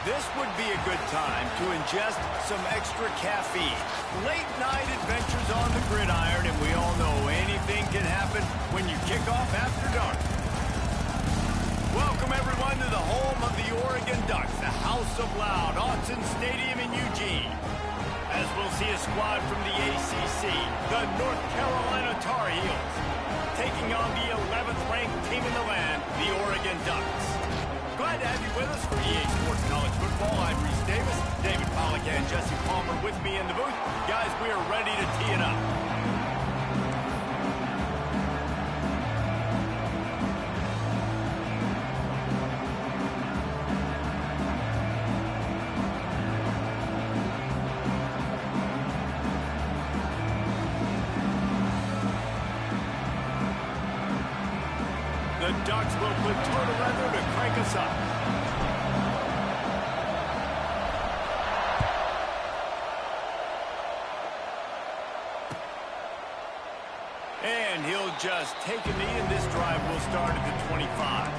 This would be a good time to ingest some extra caffeine. Late night adventures on the gridiron, and we all know anything can happen when you kick off after dark. Welcome everyone to the home of the Oregon Ducks, the House of Loud, Autzen Stadium in Eugene. As we'll see a squad from the ACC, the North Carolina Tar Heels, taking on the 11th ranked team in the land, the Oregon Ducks. Glad to have you with us for EA Sports College Football. I'm Reese Davis, David Pollack, and Jesse Palmer with me in the booth. Guys, we are ready to tee it up. The Ducks will put toe to leather to crank us up. And he'll just take a knee, and this drive will start at the 25.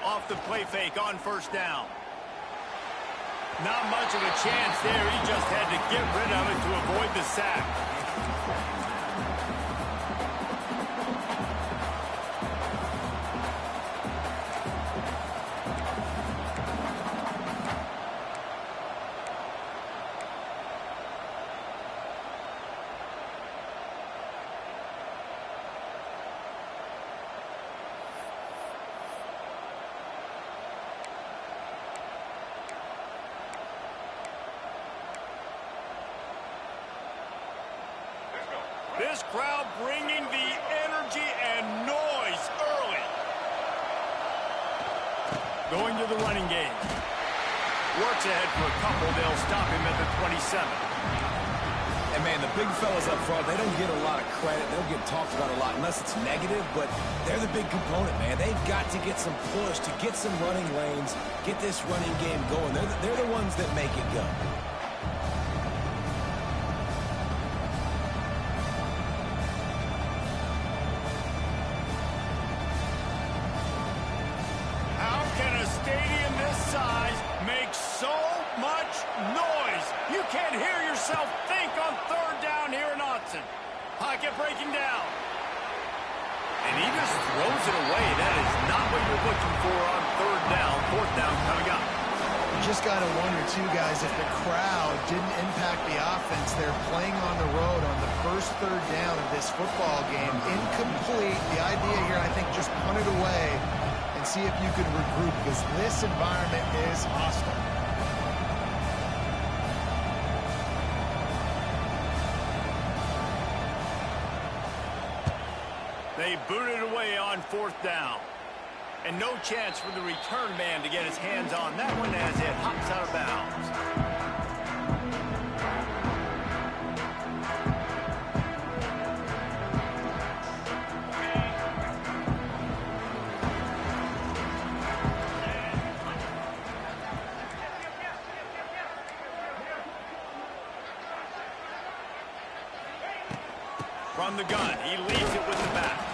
Off the play fake on first down. Not much of a chance there. He just had to get rid of it to avoid the sack. This crowd bringing the energy and noise early. Going to the running game. Works ahead for a couple. They'll stop him at the 27. And, man, the big fellas up front, they don't get a lot of credit. They don't get talked about a lot unless it's negative, but they're the big component, man. They've got to get some push, to get some running lanes, get this running game going. They're the ones that make it go. How can a stadium this size make so much noise? You can't hear yourself think on third down here in Autzen. Pocket breaking down. And he just throws it away. That is not what you're looking for on third down. Fourth down coming up. You just got to wonder, too, guys, if the crowd didn't impact the offense. They're playing on the road on the first third down of this football game. Incomplete. The idea here, I think, just punt it away and see if you could regroup, because this environment is hostile. They booted away on fourth down. And no chance for the return man to get his hands on that one as it hops out of bounds. From the gun, he leads it with the back.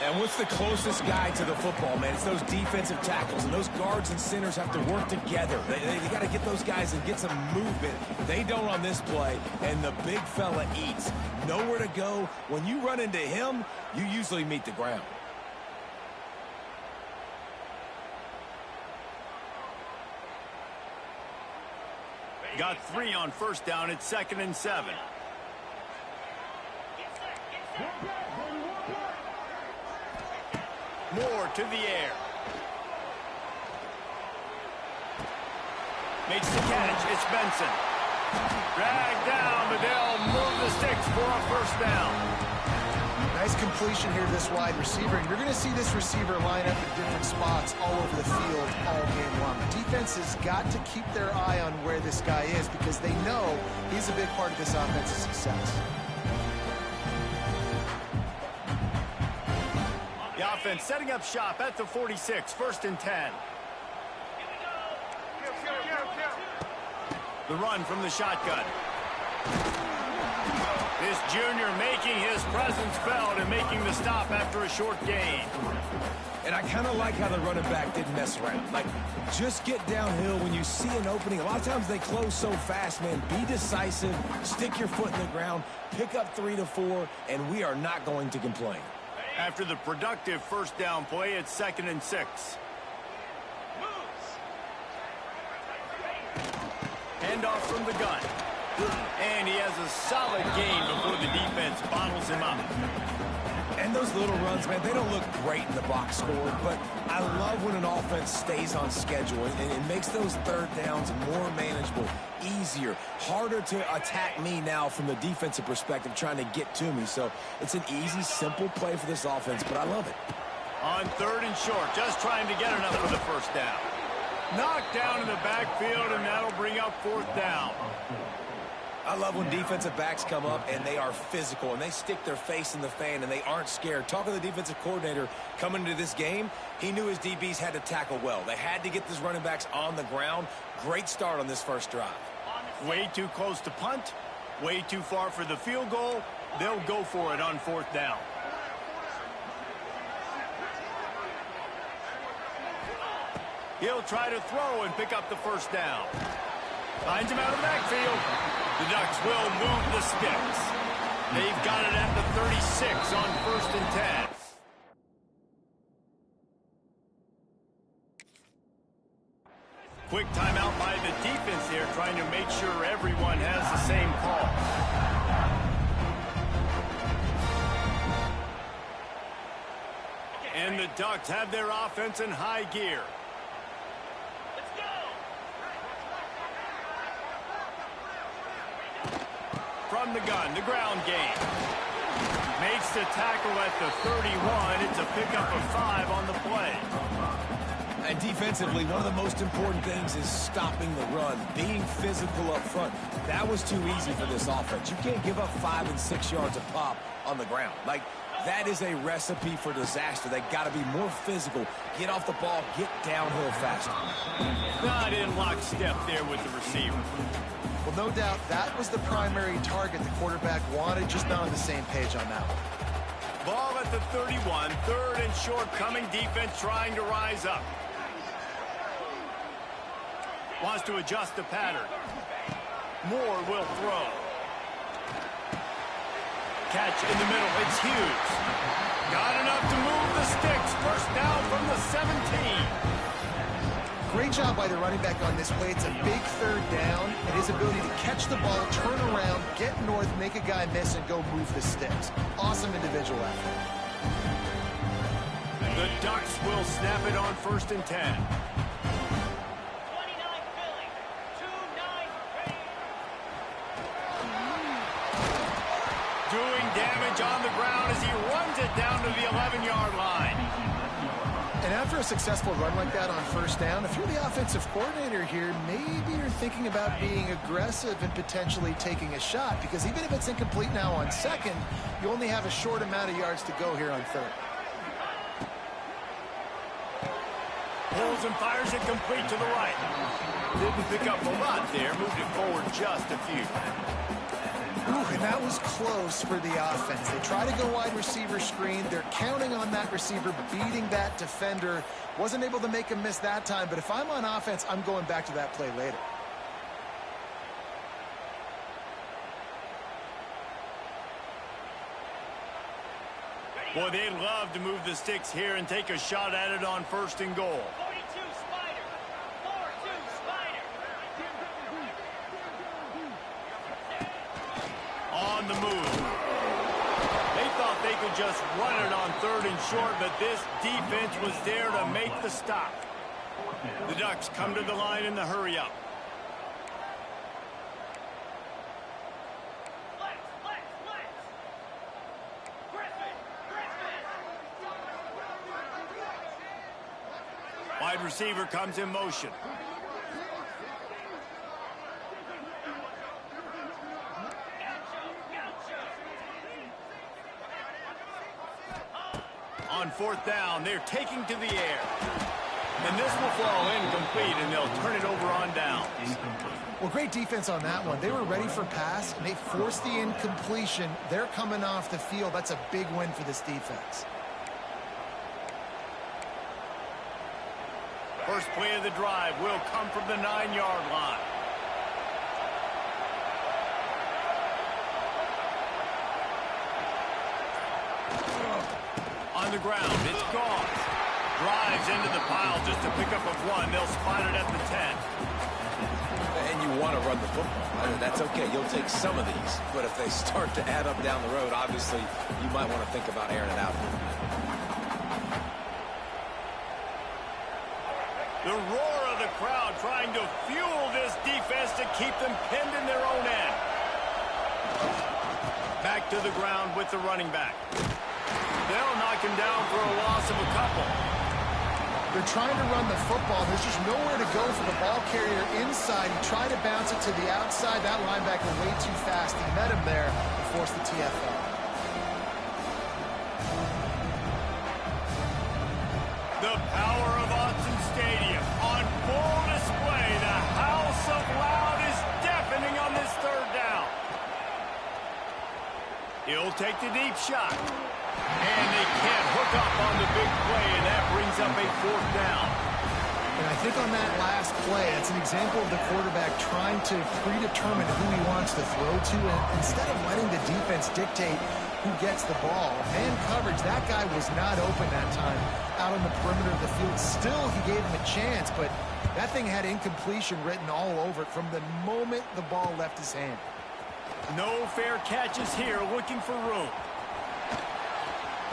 And what's the closest guy to the football, man? It's those defensive tackles, and those guards and centers have to work together. They got to get those guys and get some movement. They don't on this play, and the big fella eats. Nowhere to go. When you run into him, you usually meet the ground. Got 3 on first down. It's 2nd and 7. Moore to the air. Makes the catch. It's Benson. Dragged down, but they'll move the sticks for a first down. Nice completion here to this wide receiver. And you're going to see this receiver line up in different spots all over the field all game long. The defense has got to keep their eye on where this guy is, because they know he's a big part of this offense's success. The offense setting up shop at the 46, 1st and 10. The run from the shotgun. This junior making his presence felt and making the stop after a short gain. And I kind of like how the running back didn't mess around. Like, just get downhill when you see an opening. A lot of times they close so fast, man. Be decisive, stick your foot in the ground, pick up 3 to 4, and we are not going to complain. After the productive first down play, it's 2nd and 6. Handoff from the gun. And he has a solid gain before the defense bottles him up. And those little runs, man, they don't look great in the box score, but I love when an offense stays on schedule, and it makes those third downs more manageable, easier, harder to attack me now from the defensive perspective trying to get to me. So it's an easy, simple play for this offense, but I love it. On 3rd and short, just trying to get enough for the first down. Knocked down in the backfield, and that'll bring up 4th down. I love when defensive backs come up and they are physical and they stick their face in the fan and they aren't scared. Talking to the defensive coordinator coming into this game, he knew his DBs had to tackle well. They had to get these running backs on the ground. Great start on this first drive. Way too close to punt, way too far for the field goal. They'll go for it on 4th down. He'll try to throw and pick up the first down. Finds him out of the backfield. The Ducks will move the sticks. They've got it at the 36 on 1st and 10. Quick timeout by the defense here, trying to make sure everyone has the same call. And the Ducks have their offense in high gear. From the gun, the ground game. Makes the tackle at the 31. It's a pickup of 5 on the play. And defensively, one of the most important things is stopping the run, being physical up front. That was too easy for this offense. You can't give up 5 and 6 yards a pop on the ground. Like, that is a recipe for disaster. They got to be more physical, get off the ball, get downhill faster. Not in lockstep there with the receiver. Well, no doubt that was the primary target the quarterback wanted, just not on the same page on that one. Ball at the 31, 3rd and short coming, defense trying to rise up. Wants to adjust the pattern. Moore will throw. Catch in the middle, it's Hughes. Got enough to move the sticks. First down from the 17. Great job by the running back on this play. It's a big 3rd down, and his ability to catch the ball, turn around, get north, make a guy miss, and go move the sticks. Awesome individual effort. The Ducks will snap it on 1st and 10. Doing damage on the ground as he runs it down to the 11-yard line. And after a successful run like that on 1st down, if you're the offensive coordinator here, maybe you're thinking about being aggressive and potentially taking a shot, because even if it's incomplete now on 2nd, you only have a short amount of yards to go here on 3rd. Pulls and fires it complete to the right. Didn't pick up a lot there, moved it forward just a few. Ooh, and that was close for the offense. They try to go wide receiver screen. They're counting on that receiver beating that defender. Wasn't able to make him miss that time, but if I'm on offense, I'm going back to that play later. Boy, they'd love to move the sticks here and take a shot at it on 1st and goal. 42 Spider. 4-2 Spider. On the move. They thought they could just run it on 3rd and short, but this defense was there to make the stop. The Ducks come to the line in the hurry up. Wide receiver comes in motion. On 4th down, they're taking to the air. And this will fall incomplete, and they'll turn it over on downs. Well, great defense on that one. They were ready for pass, and they forced the incompletion. They're coming off the field. That's a big win for this defense. First play of the drive will come from the 9-yard line. On the ground, it's gone. Drives into the pile just to pick up a 1. They'll spot it at the 10. And you want to run the football. That's okay. You'll take some of these. But if they start to add up down the road, obviously, you might want to think about airing it out. The roar of the crowd trying to fuel this defense to keep them pinned in their own end. Back to the ground with the running back. They'll knock him down for a loss of a couple. They're trying to run the football. There's just nowhere to go for the ball carrier inside. He tried to bounce it to the outside. That linebacker way too fast. He met him there and forced the TFL. The power of Autzen Stadium on full display. The house of loud is deafening on this 3rd down. He'll take the deep shot. And they can't hook up on the big play, and that brings up a 4th down. And I think on that last play, it's an example of the quarterback trying to predetermine who he wants to throw to, and instead of letting the defense dictate who gets the ball. Man coverage, that guy was not open that time out on the perimeter of the field. Still, he gave him a chance, but that thing had incompletion written all over it from the moment the ball left his hand. No fair catches here, looking for room.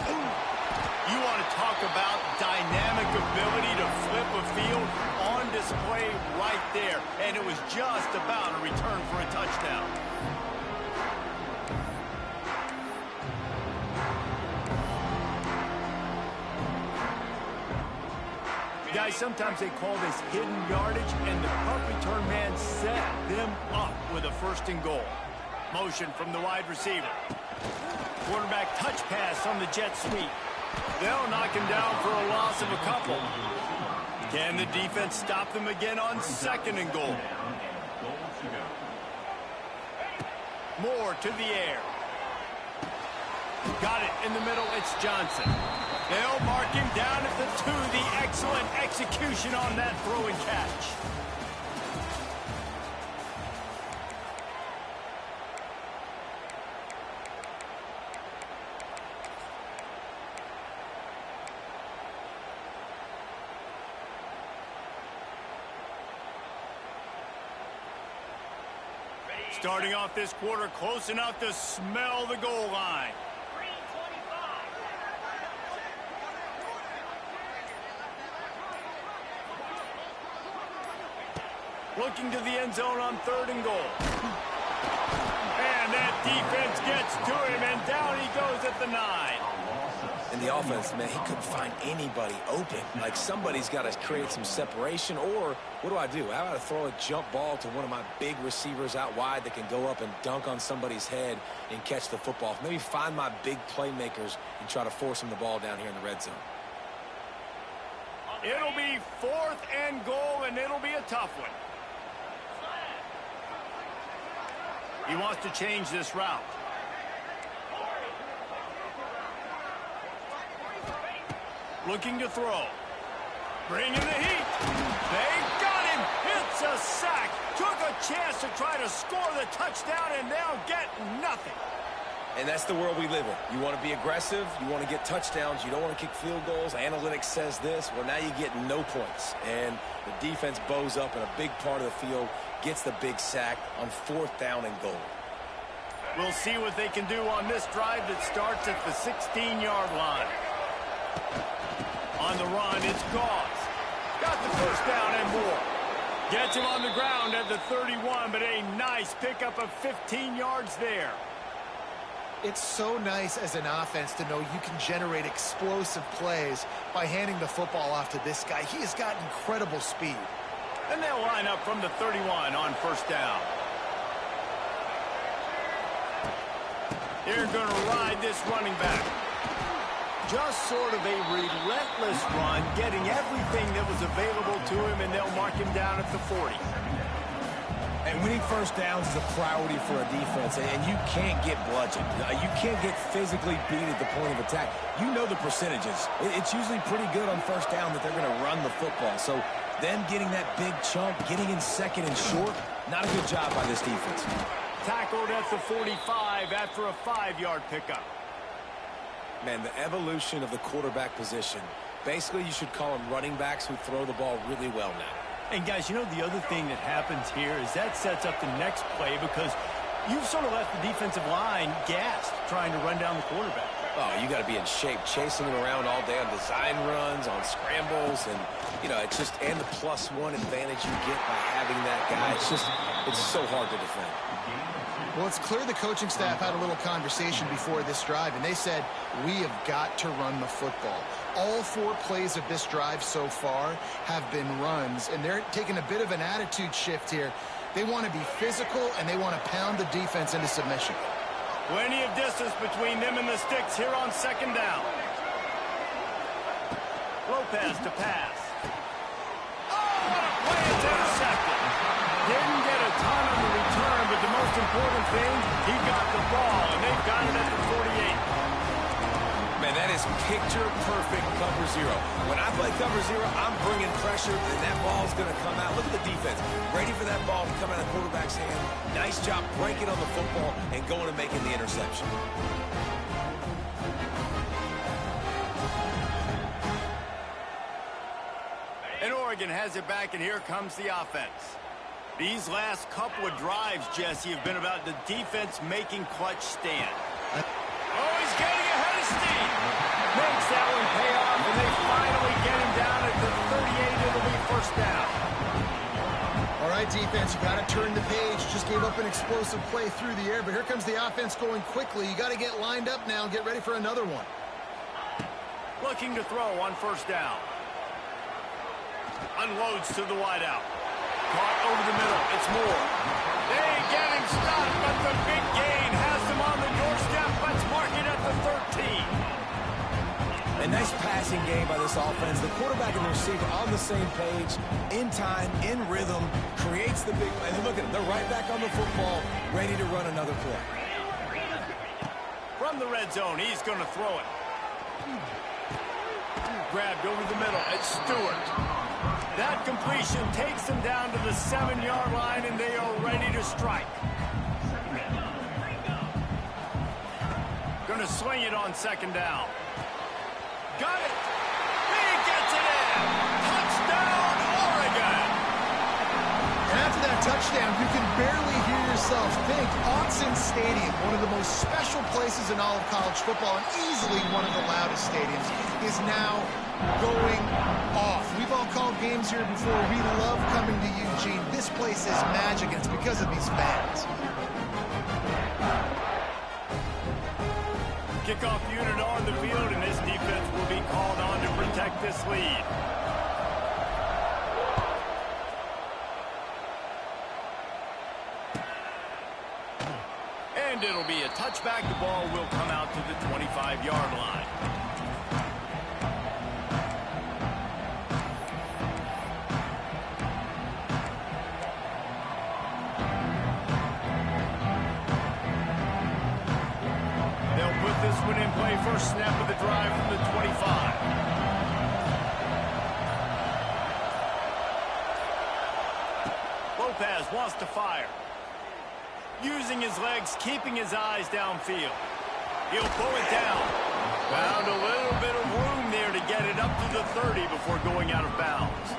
You want to talk about dynamic ability to flip a field on display right there. And it was just about a return for a touchdown. Guys, sometimes they call this hidden yardage, and the punt return man set them up with a 1st and goal. Motion from the wide receiver. Quarterback touch pass on the jet sweep. They'll knock him down for a loss of a couple. Can the defense stop them again on 2nd and goal? Moore to the air. Got it in the middle. It's Johnson. They'll mark him down at the 2. The excellent execution on that throw and catch. Starting off this quarter close enough to smell the goal line. Looking to the end zone on 3rd and goal. And that defense gets to him, and down he goes at the 9. In the offense, man, he couldn't find anybody open. Like, somebody's got to create some separation, or what do? How about I throw a jump ball to one of my big receivers out wide that can go up and dunk on somebody's head and catch the football? Maybe find my big playmakers and try to force them the ball down here in the red zone. It'll be 4th and goal, and it'll be a tough one. He wants to change this route. Looking to throw. Bringing the heat. They got him. It's a sack. Took a chance to try to score the touchdown and now get nothing. And that's the world we live in. You want to be aggressive. You want to get touchdowns. You don't want to kick field goals. Analytics says this. Well, now you get no points. And the defense bows up in a big part of the field, gets the big sack on 4th down and goal. We'll see what they can do on this drive that starts at the 16-yard line. On the run, it's Goss. Got the 1st down and more. Gets him on the ground at the 31, but a nice pickup of 15 yards there. It's so nice as an offense to know you can generate explosive plays by handing the football off to this guy. He has got incredible speed. And they'll line up from the 31 on 1st down. They're going to ride this running back. Just sort of a relentless run, getting everything that was available to him, and they'll mark him down at the 40. And winning 1st downs is a priority for a defense, and you can't get bludgeoned. You can't get physically beat at the point of attack. You know the percentages. It's usually pretty good on 1st down that they're going to run the football. So them getting that big chunk, getting in 2nd and short, not a good job by this defense. Tackled at the 45 after a 5-yard pickup. Man, the evolution of the quarterback position. Basically, you should call them running backs who throw the ball really well now. And guys, you know the other thing that happens here is that sets up the next play because you've sort of left the defensive line gassed trying to run down the quarterback. Oh, you got to be in shape, chasing him around all day on design runs, on scrambles, and, you know, it's just, and the +1 advantage you get by having that guy. It's so hard to defend. Well, it's clear the coaching staff had a little conversation before this drive, and they said, we have got to run the football. All 4 plays of this drive so far have been runs, and they're taking a bit of an attitude shift here. They want to be physical, and they want to pound the defense into submission. Plenty of distance between them and the sticks here on 2nd down. Lopez to pass. Oh, what a play! It's intercepted. Didn't get a ton on the return, but the most important thing, he got the ball, and they've got it at the 48. Man, that is picture-perfect cover 0. When I play cover 0, I'm bringing pressure, and that ball's going to come out. Look at the defense. Ready for that ball to come out of the quarterback's hand. Nice job breaking on the football and going and making the interception. And Oregon has it back, and here comes the offense. These last couple of drives, Jesse, have been about the defense making clutch stand. Oh, he's getting ahead of steam. Makes that one pay off, and they finally get him down at the 38. It'll be 1st down. All right, defense, you got to turn the page. Just gave up an explosive play through the air, but here comes the offense going quickly. You got to get lined up now and get ready for another one. Looking to throw on 1st down. Unloads to the wideout. Caught over the middle. It's Moore. They get him stopped, but the big gain has him on the doorstep. Let's mark it at the 13. A nice passing game by this offense. The quarterback and the receiver on the same page, in time, in rhythm, creates the big play. And look at them. They're right back on the football, ready to run another play. From the red zone, he's going to throw it. Grabbed over the middle. It's Stewart. That completion takes them down to the 7-yard line, and they are ready to strike. Going to swing it on second down. Got it. He gets it in. Touchdown, Oregon. And after that touchdown, you can barely hear yourself think. Autzen Stadium, one of the most special places in all of college football and easily one of the loudest stadiums, is now going off. We've all called games here before. We love coming to Eugene. This place is magic, and it's because of these fans. Kickoff unit on the field, and this defense will be called on to protect this lead. And it'll be a touchback. The ball will come out to the 25-yard line. This one in play, first snap of the drive from the 25. Lopez wants to fire. Using his legs, keeping his eyes downfield. He'll pull it down. Found a little bit of room there to get it up to the 30 before going out of bounds.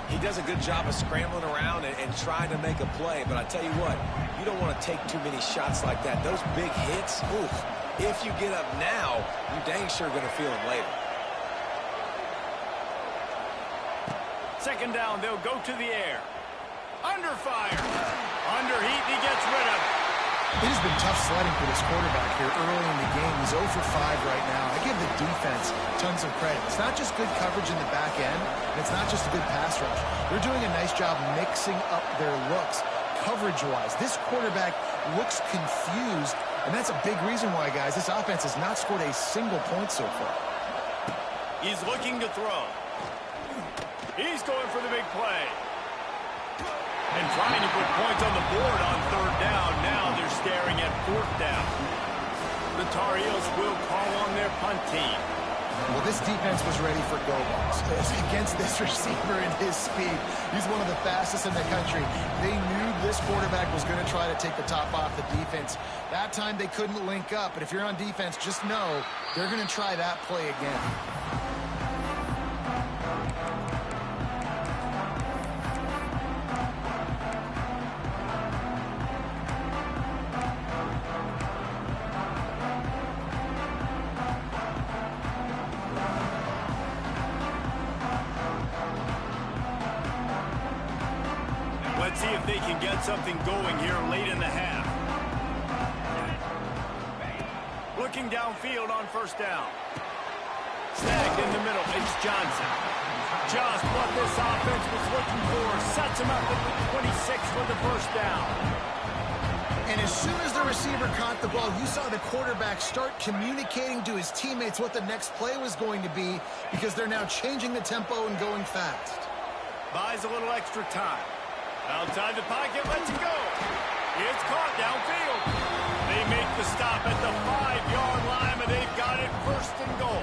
He does a good job of scrambling around and trying to make a play, but I tell you what, you don't want to take too many shots like that. Those big hits, oof. If you get up now, you dang sure going to feel them later. Second down, they'll go to the air. Under fire. Under heat, he gets rid of it. It has been tough sledding for this quarterback here early in the game. He's 0 for 5 right now. I give the defense tons of credit. It's not just good coverage in the back end, and it's not just a good pass rush. They're doing a nice job mixing up their looks coverage-wise. This quarterback looks confused, and that's a big reason why, guys, this offense has not scored a single point so far. He's looking to throw. He's going for the big play. And trying to put points on the board on third down. Now they're staring at fourth down. The Tar Heels will call on their punt team. Well, this defense was ready for go balls against this receiver and his speed. He's one of the fastest in the country. They knew this quarterback was going to try to take the top off the defense. That time they couldn't link up, but if you're on defense, just know they're going to try that play again. Let's see if they can get something going here late in the half. Looking downfield on first down. Snagged in the middle. It's Johnson. Just what this offense was looking for. Sets him up at the 26 for the first down. And as soon as the receiver caught the ball, you saw the quarterback start communicating to his teammates what the next play was going to be, because they're now changing the tempo and going fast. Buys a little extra time. Outside the pocket, lets it go. It's caught downfield. They make the stop at the 5-yard line, but they've got it first and goal.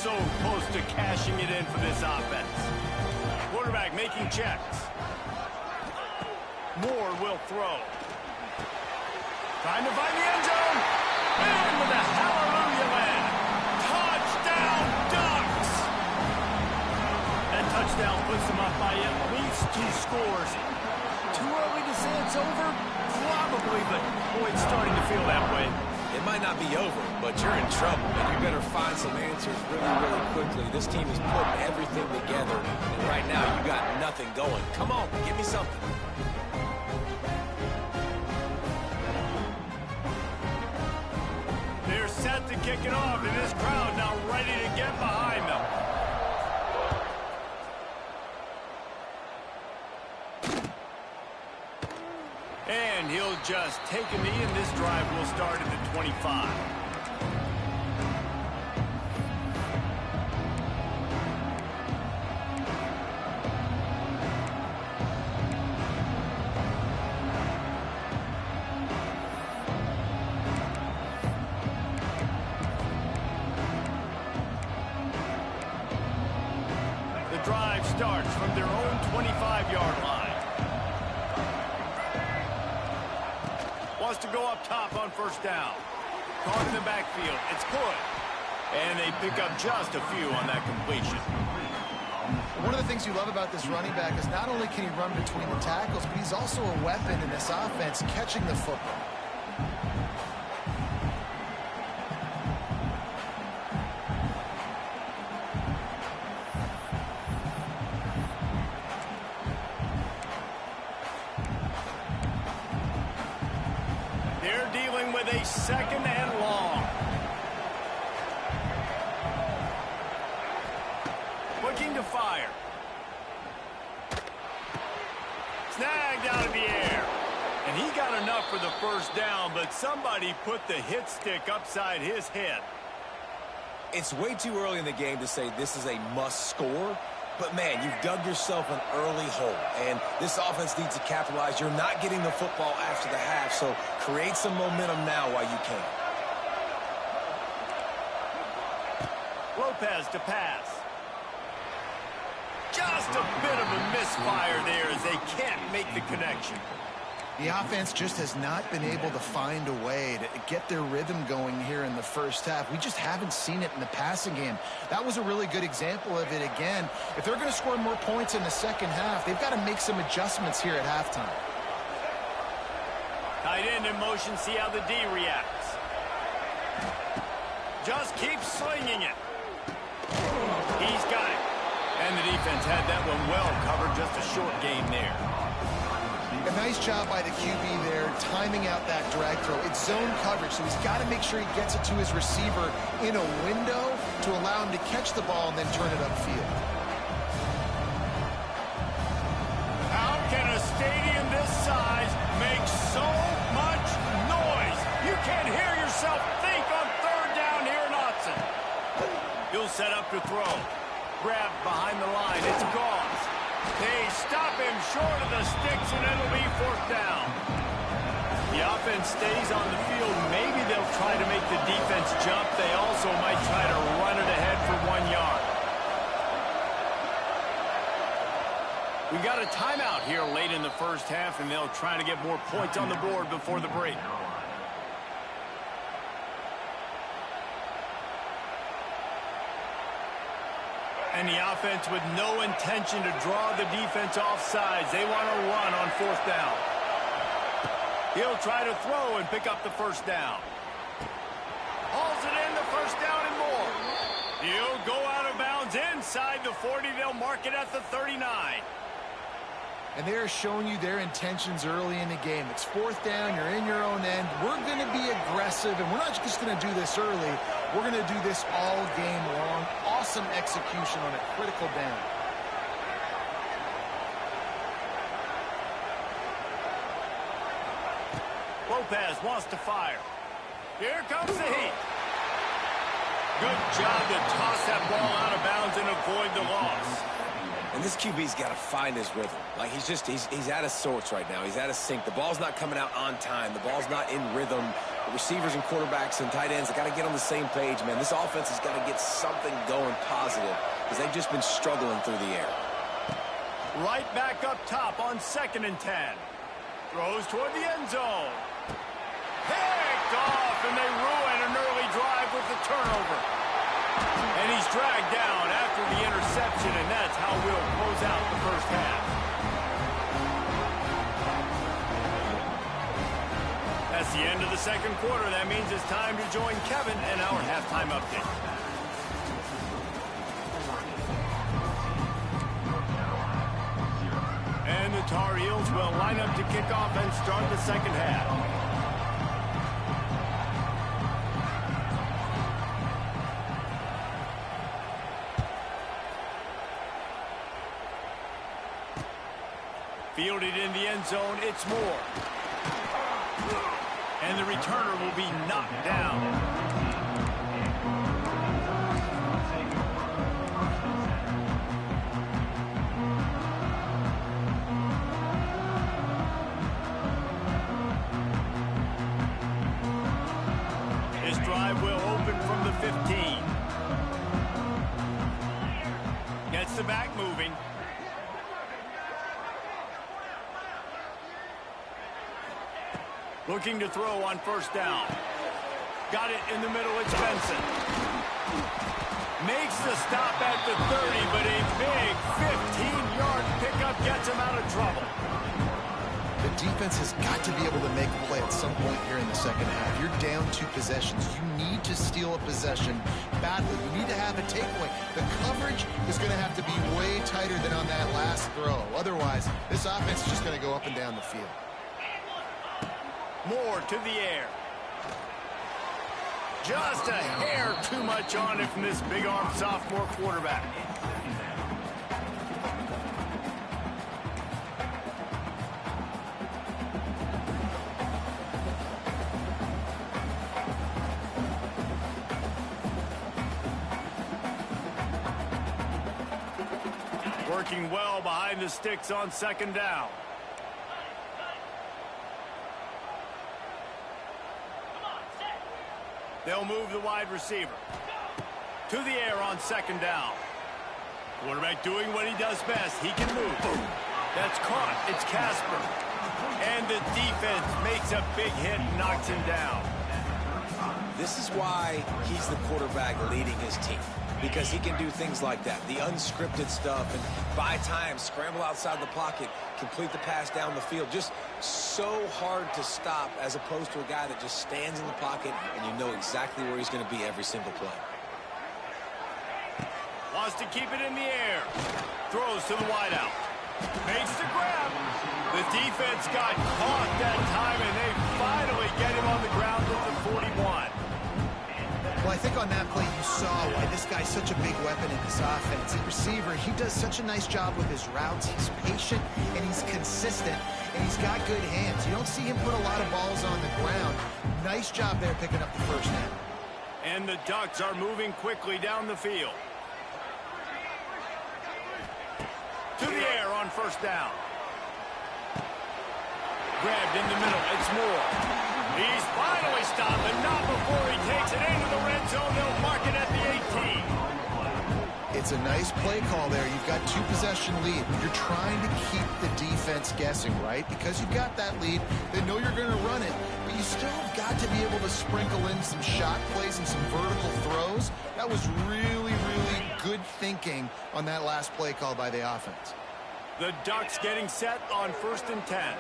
So close to cashing it in for this offense. Quarterback making checks. Moore will throw. Trying to find the end zone. And with a hallelujah land. Touchdown, Ducks! That touchdown puts them up by at least 2 scores. Too early to say it's over? Probably, but boy, it's starting to feel that way. It might not be over, but you're in trouble, and you better find some answers really quickly. This team is putting everything together, and right now you got nothing going. Come on, give me something. set to kick it off, and this crowd now ready to get behind them. And he'll just take a knee, and this drive will start at the 25. Drive starts from their own 25-yard line. Wants to go up top on first down. Caught in the backfield. It's good. And they pick up just a few on that completion. One of the things you love about this running back is not only can he run between the tackles, but he's also a weapon in this offense catching the football. With a second and long. Looking to fire. Snagged out of the air. And he got enough for the first down, but somebody put the hit stick upside his head. It's way too early in the game to say this is a must score. But, man, you've dug yourself an early hole, and this offense needs to capitalize. You're not getting the football after the half, so create some momentum now while you can. Lopez to pass. Just a bit of a misfire there as they can't make the connection. The offense just has not been able to find a way to get their rhythm going here in the first half. We just haven't seen it in the passing game. That was a really good example of it again. If they're going to score more points in the second half, they've got to make some adjustments here at halftime. Tight end in motion, see how the D reacts. Just keep slinging it. He's got it. And the defense had that one well covered, just a short game there. A nice job by the QB there, timing out that drag throw. It's zone coverage, so he's got to make sure he gets it to his receiver in a window to allow him to catch the ball and then turn it upfield. How can a stadium this size make so much noise? You can't hear yourself think on third down here in Autzen. He'll set up to throw. Grabbed behind the line. It's Gauze. They stop him short of the sticks, and it'll be fourth down. The offense stays on the field. Maybe they'll try to make the defense jump. They also might try to run it ahead for 1 yard. We got a timeout here late in the first half, and they'll try to get more points on the board before the break. And the offense with no intention to draw the defense off sides. They want to run on fourth down. He'll try to throw and pick up the first down. Hauls it in, the first down and more. He'll go out of bounds inside the 40. They'll mark it at the 39. And they're showing you their intentions early in the game. It's fourth down, you're in your own end. We're going to be aggressive, and we're not just going to do this early. We're going to do this all game long. Awesome execution on a critical down. Lopez wants to fire. Here comes the heat. Good job to toss that ball out of bounds and avoid the loss. And this QB's got to find his rhythm. Like, he's out of sorts right now. He's out of sync. The ball's not coming out on time. The ball's not in rhythm. The receivers and quarterbacks and tight ends have got to get on the same page, man. This offense has got to get something going positive because they've just been struggling through the air. Right back up top on 2nd and 10. Throws toward the end zone. Picked off, and they ruin an early drive with the turnover. And he's dragged down after the interception, and that's how we'll close out the first half. That's the end of the second quarter. That means it's time to join Kevin and our halftime update. And the Tar Heels will line up to kick off and start the second half. Fielded in the end zone, it's Moore. And the returner will be knocked down. This drive will open from the 15. Gets the back moving. Looking to throw on first down. Got it in the middle, it's Benson. Makes the stop at the 30, but a big 15-yard pickup gets him out of trouble. The defense has got to be able to make a play at some point here in the second half. You're down 2 possessions. You need to steal a possession badly. You need to have a takeaway. The coverage is going to have to be way tighter than on that last throw. Otherwise, this offense is just going to go up and down the field. Moore to the air. Just a hair too much on it from this big-arm sophomore quarterback. Working well behind the sticks on second down. They'll move the wide receiver. To the air on second down. Quarterback doing what he does best. He can move. That's caught. It's Casper. And the defense makes a big hit and knocks him down. This is why he's the quarterback leading his team, because he can do things like that, the unscripted stuff, and buy time, scramble outside the pocket, complete the pass down the field. Just so hard to stop as opposed to a guy that just stands in the pocket and you know exactly where he's going to be every single play. Wants to keep it in the air. Throws to the wideout. Makes the grab. The defense got caught that time, and they finally get him on the ground at the 41. Well, I think on that play you saw why this guy's such a big weapon in this offense. The receiver, he does such a nice job with his routes. He's patient, and he's consistent, and he's got good hands. You don't see him put a lot of balls on the ground. Nice job there picking up the first down. And the Ducks are moving quickly down the field. To the air on first down. Grabbed in the middle. It's Moore. He's finally stopped, but not before he takes it into the red zone. They'll mark it at the 18. It's a nice play call there. You've got 2-possession lead. You're trying to keep the defense guessing, right? Because you've got that lead, they know you're going to run it, but you still have got to be able to sprinkle in some shot plays and some vertical throws. That was really, really good thinking on that last play call by the offense. The Ducks getting set on 1st and 10.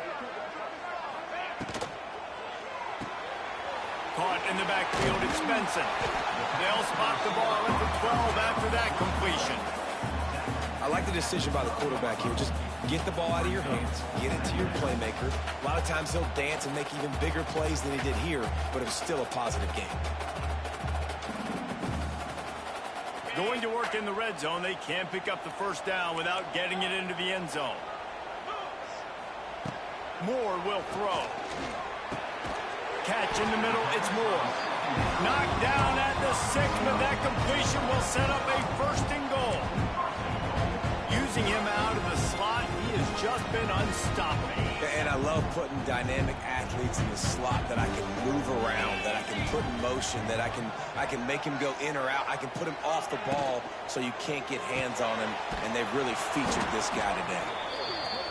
Caught in the backfield, it's Benson. They'll spot the ball at the 12 after that completion. I like the decision by the quarterback here. Just get the ball out of your hands, get it to your playmaker. A lot of times he'll dance and make even bigger plays than he did here, but it was still a positive game. Going to work in the red zone, they can't pick up the first down without getting it into the end zone. Moore will throw. Catch in the middle, it's Moore. Knocked down at the 6, but that completion will set up a 1st and goal. Using him out of the slot, he has just been unstoppable. And I love putting dynamic athletes in the slot that I can move around, that I can put in motion, that I can make him go in or out. I can put him off the ball so you can't get hands on him, and they've really featured this guy today.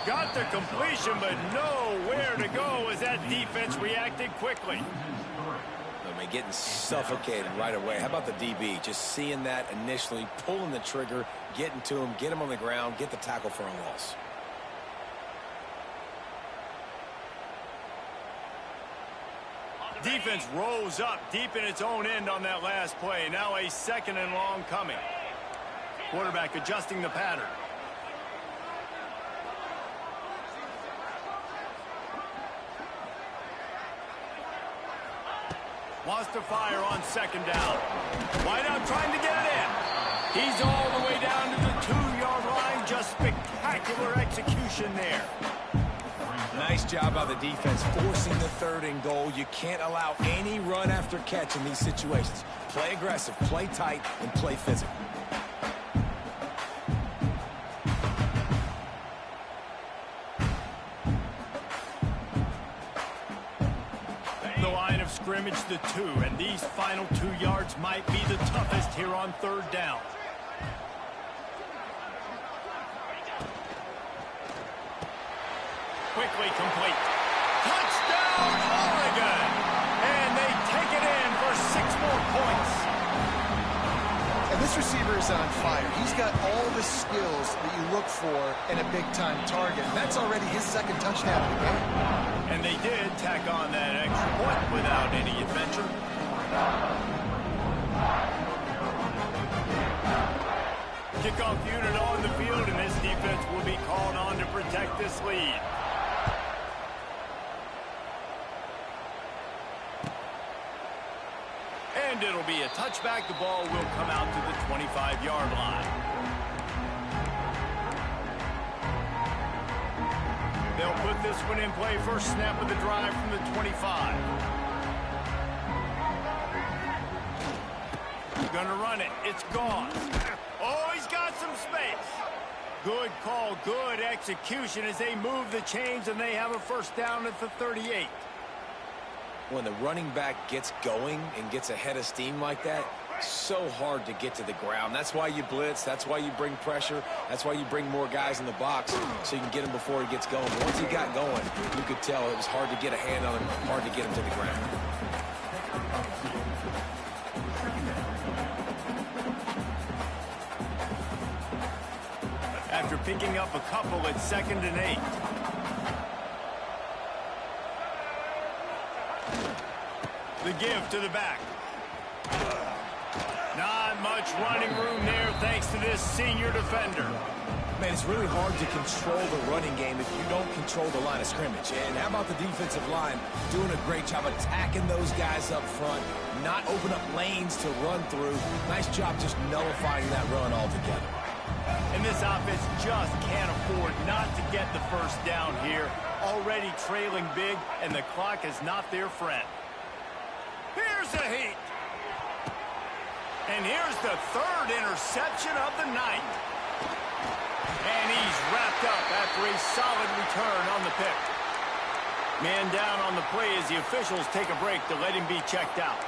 Got the completion, but nowhere to go as that defense reacted quickly. I mean, getting suffocated right away. How about the DB? Just seeing that initially, pulling the trigger, getting to him, get him on the ground, get the tackle for a loss. Defense rose up deep in its own end on that last play. Now a 2nd and long coming. Quarterback adjusting the pattern. Wants to fire on 2nd down. Wideout trying to get it in. He's all the way down to the 2-yard line. Just spectacular execution there. Nice job by the defense forcing the 3rd and goal. You can't allow any run after catch in these situations. Play aggressive, play tight, and play physical. The line of scrimmage, the 2, and these final 2 yards might be the toughest here on 3rd down. Quickly complete. Touchdown, Oregon! And they take it in for 6 more points. And this receiver is on fire. He's got all the skills that you look for in a big-time target. That's already his 2nd touchdown of the game. And they did tack on that extra point without any adventure. Kickoff unit on the field, and this defense will be called on to protect this lead. And it'll be a touchback. The ball will come out to the 25-yard line. They'll put this one in play. First snap of the drive from the 25. Gonna run it. It's gone. Oh, he's got some space. Good call, good execution as they move the chains, and they have a first down at the 38. When the running back gets going and gets ahead of steam like that, so hard to get to the ground. That's why you blitz. That's why you bring pressure. That's why you bring more guys in the box so you can get him before he gets going. But once he got going, you could tell it was hard to get a hand on him, hard to get him to the ground. After picking up a couple at 2nd and 8. The give to the back. Not much running room there thanks to this senior defender. Man, it's really hard to control the running game if you don't control the line of scrimmage. And how about the defensive line doing a great job attacking those guys up front, not open up lanes to run through. Nice job just nullifying that run altogether. And this offense just can't afford not to get the first down here. Already trailing big, and the clock is not their friend. Here's a heat. And here's the 3rd interception of the night. And he's wrapped up after a solid return on the pick. Man down on the play as the officials take a break to let him be checked out.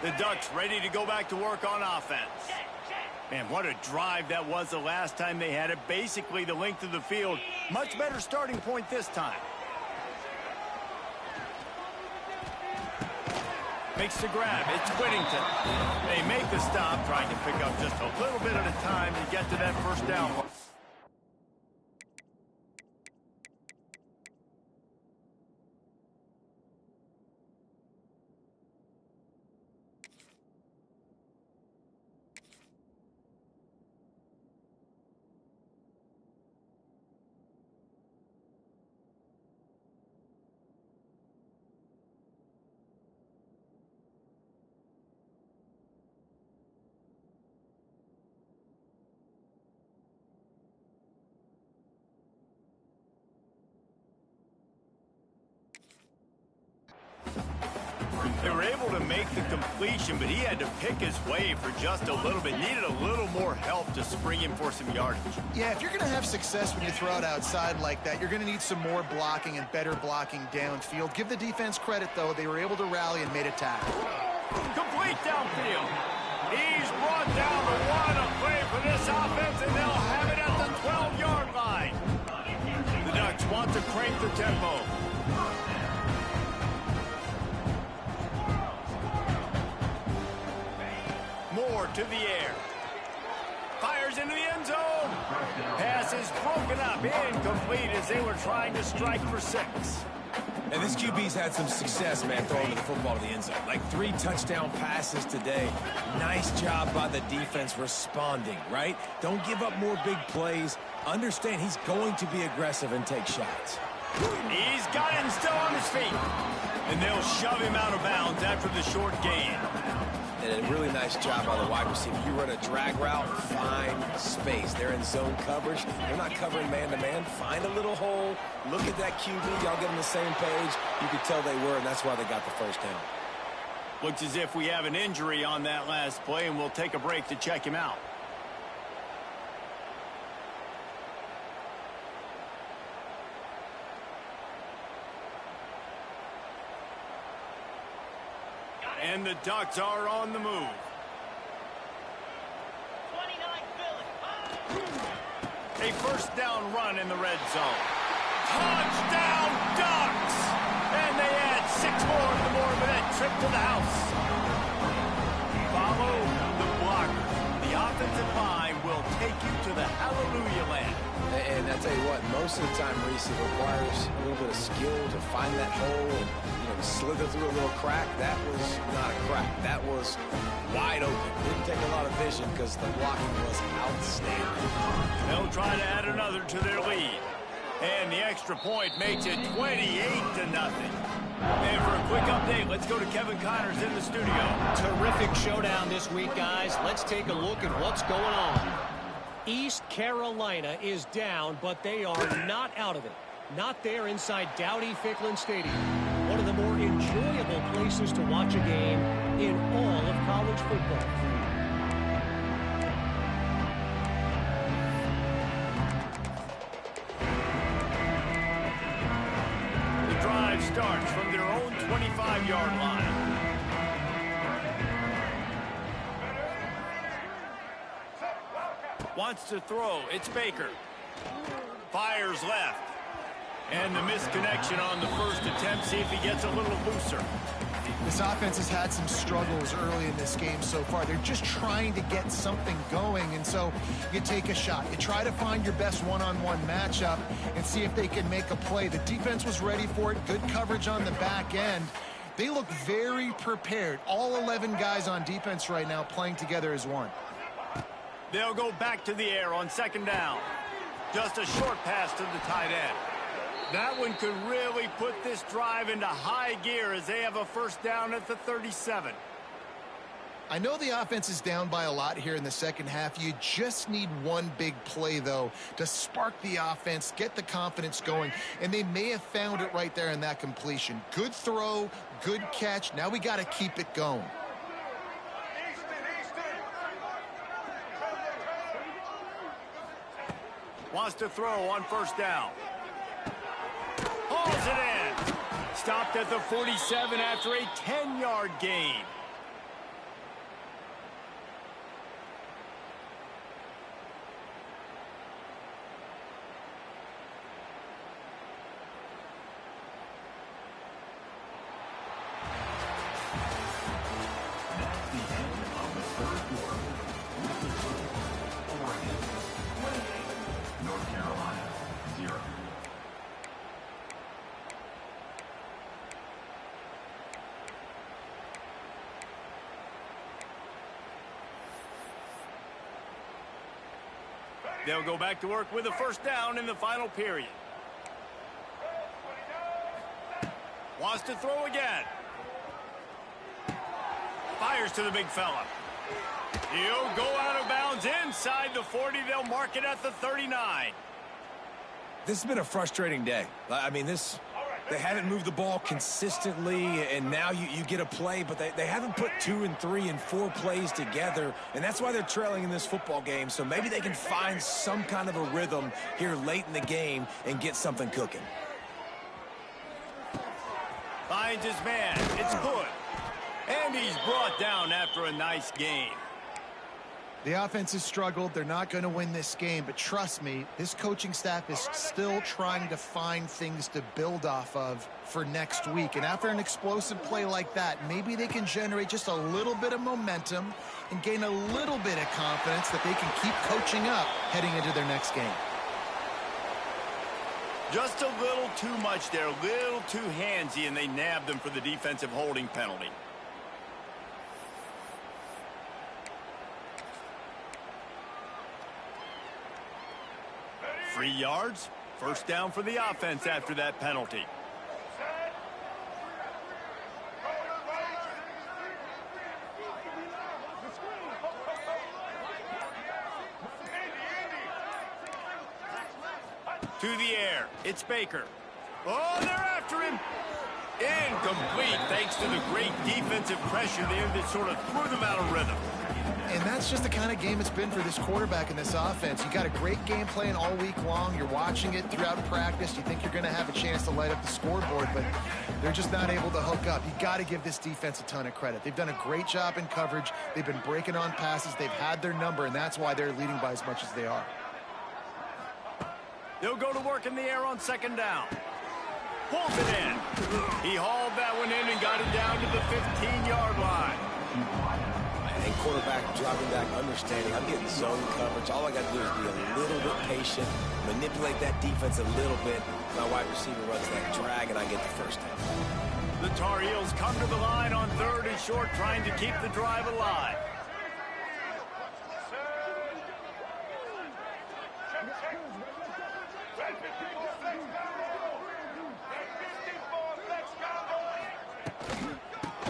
The Ducks ready to go back to work on offense. Man, what a drive that was the last time they had it. Basically the length of the field. Much better starting point this time. Makes the grab. It's Whittington. They make the stop, trying to pick up just a little bit at a time to get to that first down. They were able to make the completion, but he had to pick his way for just a little bit. Needed a little more help to spring him for some yardage. Yeah, if you're going to have success when you throw it outside like that, you're going to need some more blocking and better blocking downfield. Give the defense credit, though. They were able to rally and made a tackle. Complete downfield. He's brought down the one. A play for this offense, and they'll have it at the 12-yard line. The Ducks want to crank the tempo. Moore to the air. Fires into the end zone. Pass is broken up. Incomplete as they were trying to strike for 6. And this QB's had some success, man, throwing the football to the end zone. Like 3 touchdown passes today. Nice job by the defense responding, right? Don't give up more big plays. Understand he's going to be aggressive and take shots. He's got him still on his feet. And they'll shove him out of bounds after the short gain. And a really nice job by the wide receiver. You run a drag route, find space. They're in zone coverage. They're not covering man-to-man. Find a little hole. Look at that QB. Y'all get on the same page. You could tell they were, and that's why they got the first down. Looks as if we have an injury on that last play, and we'll take a break to check him out. And the Ducks are on the move. 29 Philly. A first down run in the red zone. Touchdown Ducks! And they add 6 more to the board with that trip to the house. Follow the blockers. The offensive line will take you to the hallelujah land. And I tell you what, most of the time, Reese, it requires a little bit of skill to find that hole and slither through a little crack. That was not a crack. That was wide open. Didn't take a lot of vision because the blocking was outstanding. They'll try to add another to their lead. And the extra point makes it 28-0. And for a quick update, let's go to Kevin Connors in the studio. Terrific showdown this week, guys. Let's take a look at what's going on. East Carolina is down, but they are not out of it. Not there inside Dowdy-Ficklin Stadium. One of the more enjoyable places to watch a game in all of college football. The drive starts from their own 25-yard line. Wants to throw. It's Baker. Fires left. And the misconnection on the first attempt. See if he gets a little looser. This offense has had some struggles early in this game so far. They're just trying to get something going, and so you take a shot. You try to find your best one-on-one matchup and see if they can make a play. The defense was ready for it. Good coverage on the back end. They look very prepared. All 11 guys on defense right now playing together as one. They'll go back to the air on second down. Just a short pass to the tight end. That one could really put this drive into high gear as they have a first down at the 37. I know the offense is down by a lot here in the second half. You just need one big play, though, to spark the offense, get the confidence going, and they may have found it right there in that completion. Good throw, good catch. Now we got to keep it going. Wants to throw on first down. Hauls it in. Stopped at the 47 after a 10-yard gain. They'll go back to work with a first down in the final period. Wants to throw again. Fires to the big fella. He'll go out of bounds inside the 40. They'll mark it at the 39. This has been a frustrating day. I mean, they haven't moved the ball consistently, and now you get a play, but they haven't put 2 and 3 and 4 plays together, and that's why they're trailing in this football game. So maybe they can find some kind of a rhythm here late in the game and get something cooking. Finds his man. It's good. And he's brought down after a nice gain. The offense has struggled. They're not going to win this game, but trust me, this coaching staff is still trying to find things to build off of for next week. And after an explosive play like that, maybe they can generate just a little bit of momentum and gain a little bit of confidence that they can keep coaching up heading into their next game. Just a little too much there, a little too handsy, and they nabbed them for the defensive holding penalty. Free yards, first down for the offense after that penalty. To the air. It's Baker. Oh, they're after him. Incomplete thanks to the great defensive pressure there that sort of threw them out of rhythm. And that's just the kind of game it's been for this quarterback in this offense. You got a great game plan all week long. You're watching it throughout practice. You think you're going to have a chance to light up the scoreboard, but they're just not able to hook up. You got to give this defense a ton of credit. They've done a great job in coverage. They've been breaking on passes. They've had their number, and that's why they're leading by as much as they are. They'll go to work in the air on second down. Pulls it in. He hauled that one in and got it down to the 15-yard line. And quarterback dropping back, understanding I'm getting zone coverage. All I got to do is be a little bit patient, manipulate that defense a little bit. My wide receiver runs that drag, and I get the first down. The Tar Heels come to the line on 3rd and short, trying to keep the drive alive.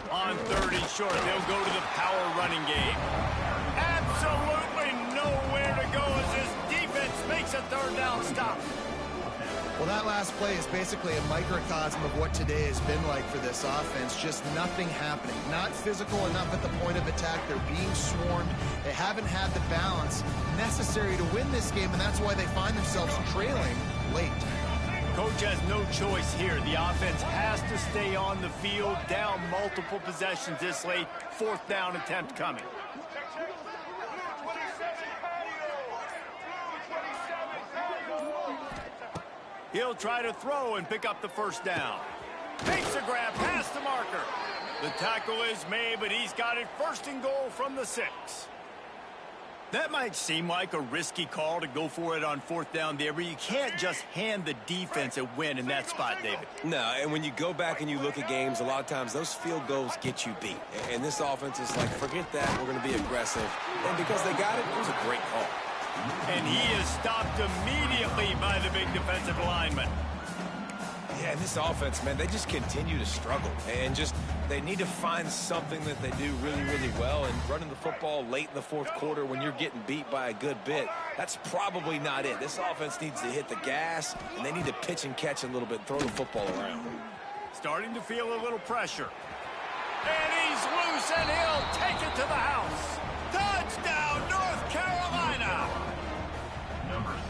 On 3rd and short, they'll go to the power running game. Absolutely nowhere to go as this defense makes a 3rd down stop. Well, that last play is basically a microcosm of what today has been like for this offense. Just nothing happening. Not physical enough at the point of attack. They're being swarmed. They haven't had the balance necessary to win this game, and that's why they find themselves trailing late. Coach has no choice here. The offense has to stay on the field, down multiple possessions this late. 4th down attempt coming. He'll try to throw and pick up the 1st down. Makes a grab past the marker. The tackle is made, but he's got it 1st and goal from the 6. That might seem like a risky call to go for it on 4th down there, but you can't just hand the defense a win in that spot, David. No, and when you go back and you look at games, a lot of times those field goals get you beat. And this offense is like, forget that, we're going to be aggressive. And because they got it, it was a great call. And he is stopped immediately by the big defensive lineman. Yeah, and this offense, man, they just continue to struggle. And just, they need to find something that they do really, really well. And running the football late in the 4th quarter when you're getting beat by a good bit, that's probably not it. This offense needs to hit the gas, and they need to pitch and catch a little bit, throw the football around. Starting to feel a little pressure. And he's loose, and he'll take it to the house. Touchdown, North Carolina!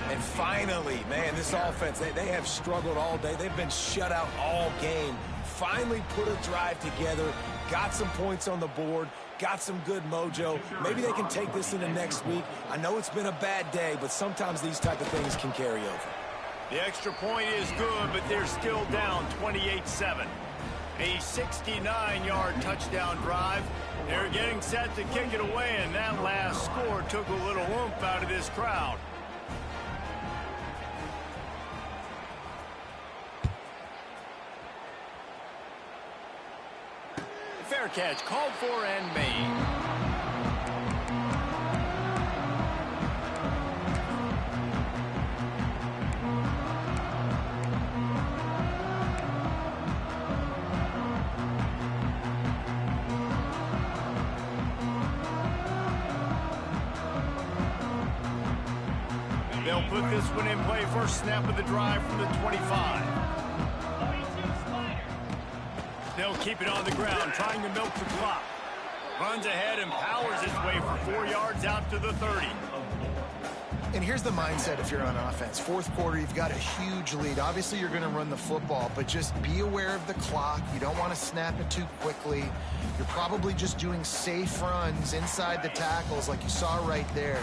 And finally, man, this offense, they have struggled all day. They've been shut out all game. Finally put a drive together, got some points on the board, got some good mojo. Maybe they can take this into next week. I know it's been a bad day, but sometimes these type of things can carry over. The extra point is good, but they're still down 28-7. A 69-yard touchdown drive. They're getting set to kick it away, and that last score took a little oomph out of this crowd. Fair catch called for and made. They'll put this one in play. First snap of the drive from the 25. They'll keep it on the ground, trying to milk the clock. Runs ahead and powers his way for 4 yards out to the 30. And here's the mindset if you're on offense. 4th quarter, you've got a huge lead. Obviously, you're going to run the football, but just be aware of the clock. You don't want to snap it too quickly. You're probably just doing safe runs inside the tackles like you saw right there.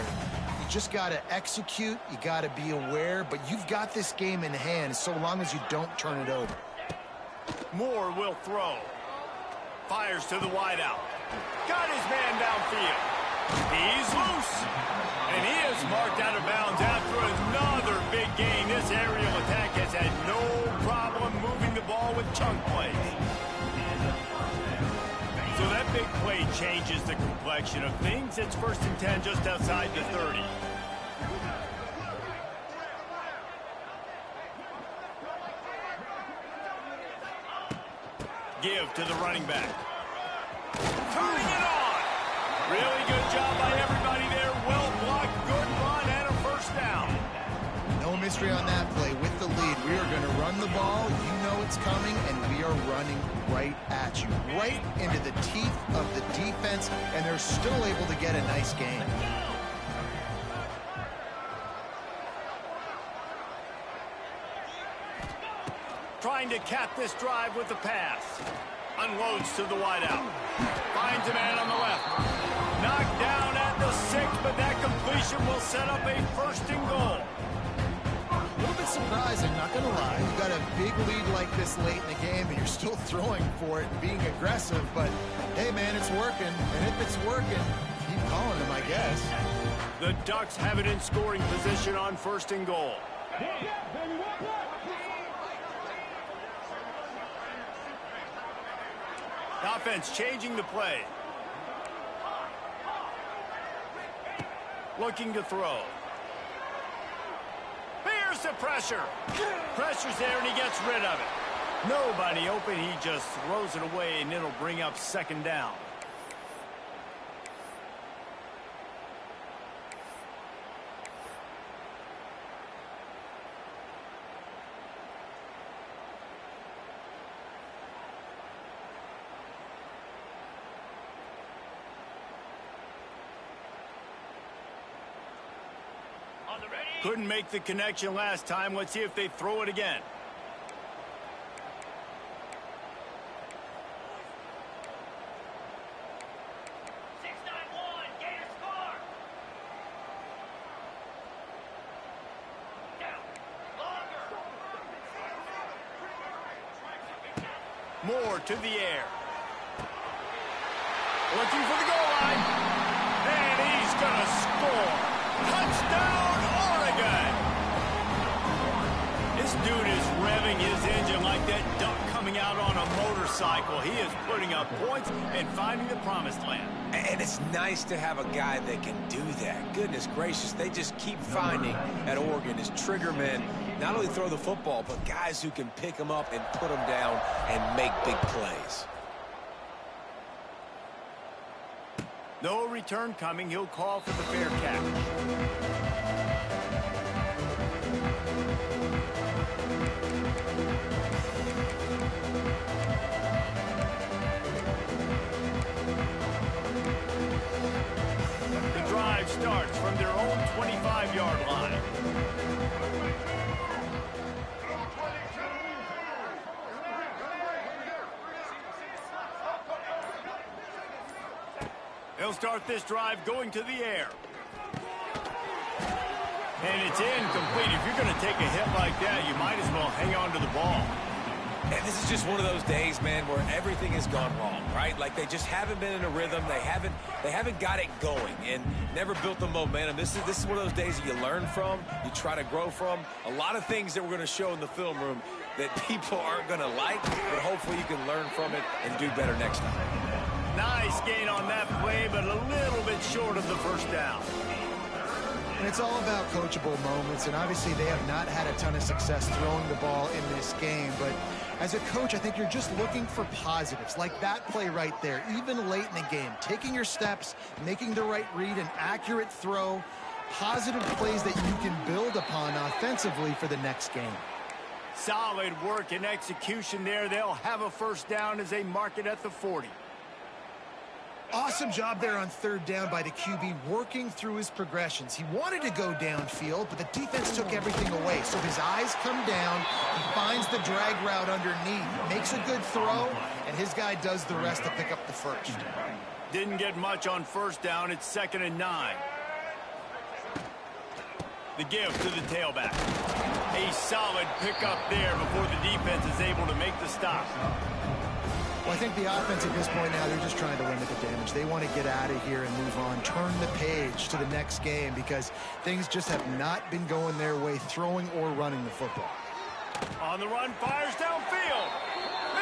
You just got to execute. You got to be aware, but you've got this game in hand so long as you don't turn it over. Moore will throw. Fires to the wideout. Got his man downfield. He's loose. And he is marked out of bounds after another big gain. This aerial attack has had no problem moving the ball with chunk plays. So that big play changes the complexion of things. It's 1st and 10 just outside the 30. Give to the running back. Turning it on. Really good job by everybody there. Well blocked, good run, and a 1st down. No mystery on that play with the lead. We are going to run the ball. You know it's coming, and we are running right at you, right into the teeth of the defense, and they're still able to get a nice gain. Trying to cap this drive with the pass. Unloads to the wideout. Finds a man on the left. Knocked down at the 6, but that completion will set up a 1st and goal. A little bit surprising, not going to lie. You've got a big lead like this late in the game, and you're still throwing for it and being aggressive. But, hey, man, it's working. And if it's working, keep calling them, I guess. The Ducks have it in scoring position on 1st and goal. Offense changing the play. Looking to throw. Here's the pressure. Pressure's there and he gets rid of it. Nobody open. He just throws it away and it'll bring up 2nd down. Couldn't make the connection last time. Let's see if they throw it again. More to the air. Looking for the goal line. And he's going to score. Touchdown, Oregon! This dude is revving his engine like that duck coming out on a motorcycle. He is putting up points and finding the promised land. And it's nice to have a guy that can do that. Goodness gracious, they just keep finding at Oregon as trigger men, not only throw the football, but guys who can pick them up and put them down and make big plays. No return coming. He'll call for the fair catch. The drive starts from their own 25-yard line. They'll start this drive going to the air. And it's incomplete. If you're going to take a hit like that, you might as well hang on to the ball. And this is just one of those days, man, where everything has gone wrong, right? Like they just haven't been in a rhythm. They haven't got it going and never built the momentum. This is one of those days that you learn from, you try to grow from. A lot of things that we're going to show in the film room that people aren't going to like, but hopefully you can learn from it and do better next time. Nice gain on that play, but a little bit short of the 1st down. And it's all about coachable moments, and obviously they have not had a ton of success throwing the ball in this game. But as a coach, I think you're just looking for positives, like that play right there, even late in the game. Taking your steps, making the right read, an accurate throw, positive plays that you can build upon offensively for the next game. Solid work and execution there. They'll have a 1st down as they mark it at the 40. Awesome job there on 3rd down by the QB, working through his progressions. He wanted to go downfield, but the defense took everything away. So his eyes come down, he finds the drag route underneath, makes a good throw, and his guy does the rest to pick up the 1st. Didn't get much on 1st down. It's 2nd and 9. The give to the tailback. A solid pickup there before the defense is able to make the stop. Well, I think the offense at this point now, they're just trying to limit the damage. They want to get out of here and move on, turn the page to the next game because things just have not been going their way, throwing or running the football. On the run, fires downfield.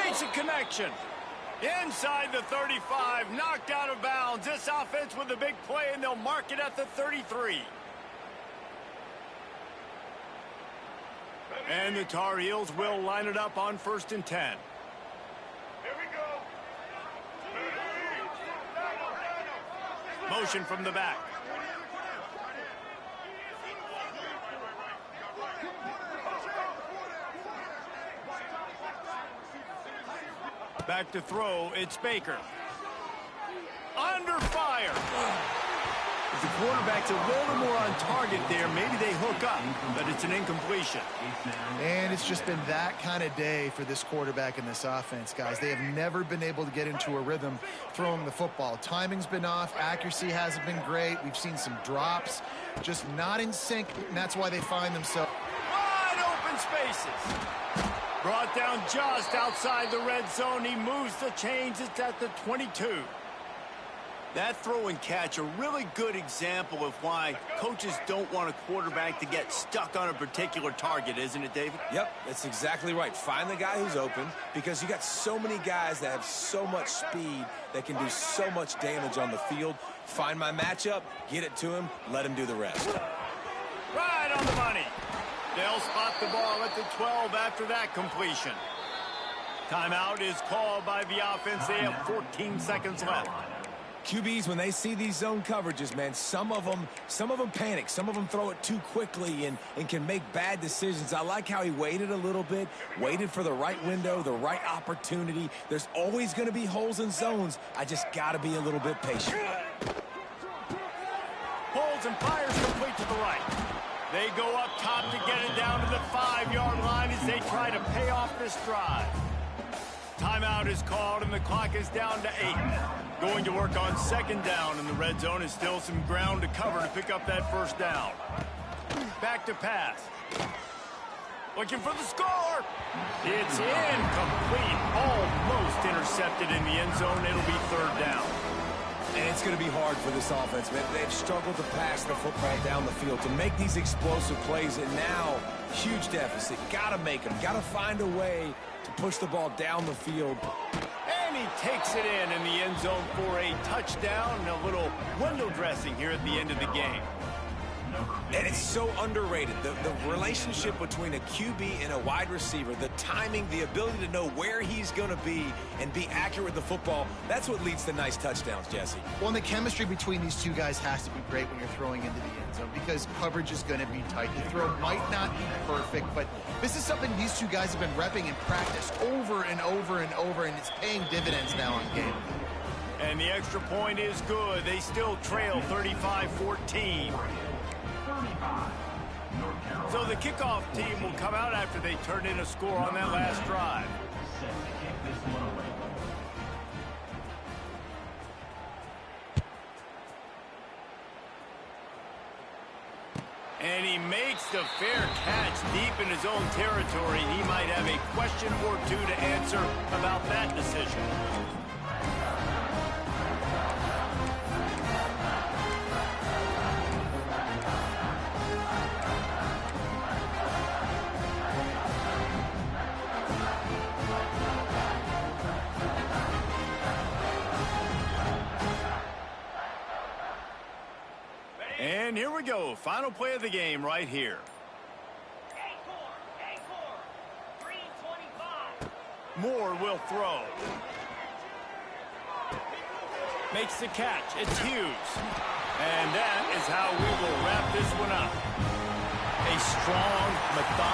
Makes a connection. Inside the 35, knocked out of bounds. This offense with a big play, and they'll mark it at the 33. And the Tar Heels will line it up on 1st and 10. Motion from the back. Back to throw, it's Baker. Under fire. If the quarterback's a little more on target there, maybe they hook up, but it's an incompletion. And it's just been that kind of day for this quarterback and this offense, guys. They have never been able to get into a rhythm throwing the football. Timing's been off. Accuracy hasn't been great. We've seen some drops, just not in sync, and that's why they find themselves Wide open spaces. Brought down just outside the red zone. He moves the chains. It's at the 22. That throw and catch, a really good example of why coaches don't want a quarterback to get stuck on a particular target, isn't it, David? Yep, that's exactly right. Find the guy who's open, because you got so many guys that have so much speed that can do so much damage on the field. Find my matchup, get it to him, let him do the rest. Right on the money. They'll spot the ball at the 12 after that completion. Timeout is called by the offense. They have 14 seconds left. QBs, when they see these zone coverages, man, some of them panic. Some of them throw it too quickly and can make bad decisions. I like how he waited a little bit, waited for the right window, the right opportunity. There's always going to be holes in zones. I just got to be a little bit patient. Holds and fires complete to the right. They go up top to get it down to the 5-yard line as they try to pay off this drive. Timeout is called and the clock is down to 8. Going to work on second down in the red zone is still some ground to cover to pick up that first down. Back to pass. Looking for the score. It's incomplete. Almost intercepted in the end zone. It'll be third down. And it's going to be hard for this offense, man. They've struggled to pass the football down the field to make these explosive plays, and now huge deficit. Got to make them. Got to find a way to push the ball down the field. And he takes it in the end zone for a touchdown and a little window dressing here at the end of the game. And it's so underrated. The relationship between a QB and a wide receiver, the timing, the ability to know where he's going to be and be accurate with the football, that's what leads to nice touchdowns, Jesse. Well, and the chemistry between these two guys has to be great when you're throwing into the end zone because coverage is going to be tight. The throw might not be perfect, but this is something these two guys have been repping in practice over and over and over, and it's paying dividends now on game. And the extra point is good. They still trail 35-14. So the kickoff team will come out after they turn in a score on that last drive. And he makes the fair catch deep in his own territory. He might have a question or two to answer about that decision. And here we go. Final play of the game right here. Moore will throw. Makes the catch. It's Hughes. And that is how we will wrap this one up. A strong, methodical